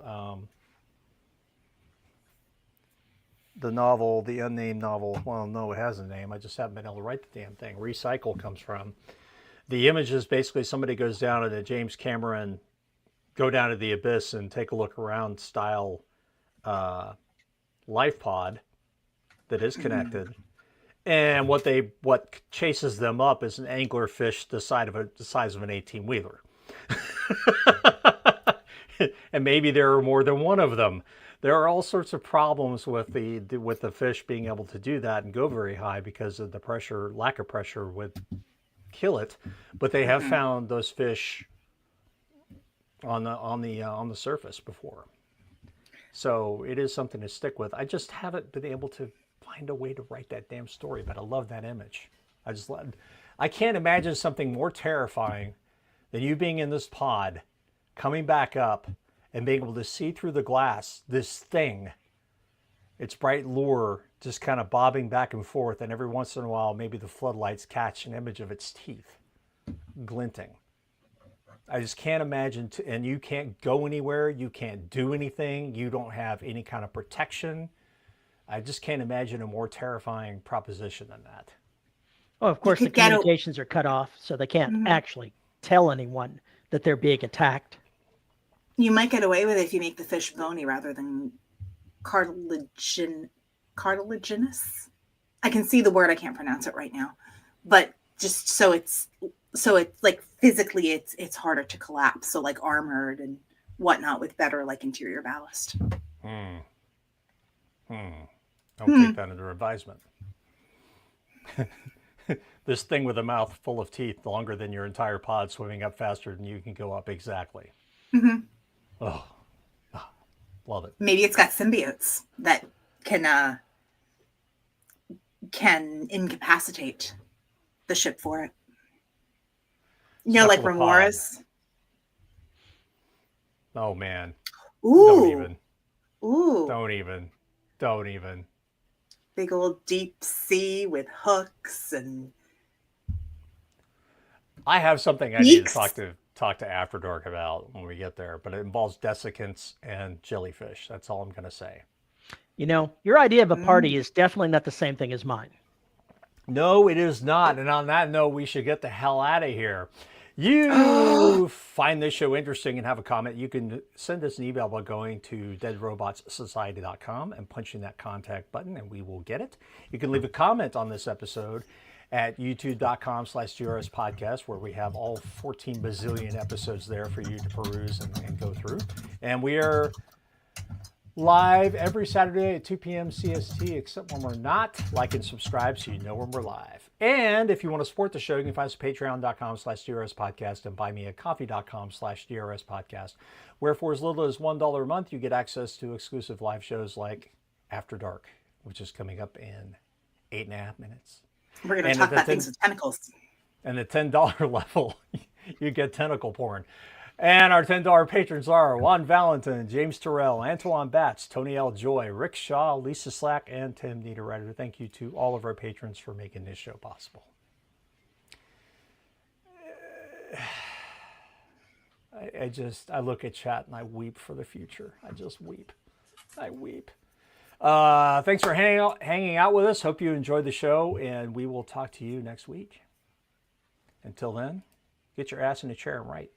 the novel, the unnamed novel, well, no, it has a name. I just haven't been able to write the damn thing. Recycle comes from. The image is basically somebody goes down in a James Cameron, go down to the abyss and take a look around style life pod that is connected. And what chases them up is an anglerfish the size of an 18-wheeler. And maybe there are more than one of them. There are all sorts of problems with the fish being able to do that and go very high because of the pressure, lack of pressure would kill it. But they have found those fish on the surface before. So it is something to stick with. I just haven't been able to find a way to write that damn story, but I love that image. I can't imagine something more terrifying than you being in this pod, coming back up, and being able to see through the glass this thing, its bright lure, just kind of bobbing back and forth, and every once in a while, maybe the floodlights catch an image of its teeth glinting. I just can't imagine, and you can't go anywhere, you can't do anything, you don't have any kind of protection. I just can't imagine a more terrifying proposition than that. Oh, of course, the communications are cut off, so they can't actually tell anyone that they're being attacked. You might get away with it if you make the fish bony rather than cartilaginous. I can see the word, I can't pronounce it right now. But just so it's So it's like physically it's harder to collapse. So like armored and whatnot with better like interior ballast. Don't take that under advisement. This thing with a mouth full of teeth longer than your entire pod swimming up faster than you can go up exactly. Oh, love it. Maybe it's got symbiotes that can incapacitate the ship for it. You know, like Remora's. Oh man. Ooh. Don't even. Ooh. Don't even. Big old deep sea with hooks and. I have something I need to talk to After Dark about when we get there, but it involves desiccants and jellyfish. That's all I'm going to say. You know, your idea of a party is definitely not the same thing as mine. No, it is not. And on that note, we should get the hell out of here. You find this show interesting and have a comment, you can send us an email by going to deadrobotssociety.com and punching that contact button, and we will get it. You can leave a comment on this episode at youtube.com/DRS podcast, where we have all 14 bazillion episodes there for you to peruse and go through. And we are live every Saturday at 2 p.m. CST, except when we're not. Like and subscribe so you know when we're live. And if you want to support the show, you can find us at patreon.com/DRS podcast and buymeacoffee.com/DRS podcast, where for as little as $1 a month, you get access to exclusive live shows like After Dark, which is coming up in 8.5 minutes. We're going to talk about things with tentacles. And the $10 level, you get tentacle porn. And our $10 patrons are Juan Valentin, James Terrell, Antoine Batts, Tony L. Joy, Rick Shaw, Lisa Slack, and Tim Niederreiter. Thank you to all of our patrons for making this show possible. I look at chat and I weep for the future. I just weep. I weep. Thanks for hanging out with us. Hope you enjoyed the show, and we will talk to you next week. Until then, get your ass in a chair and write.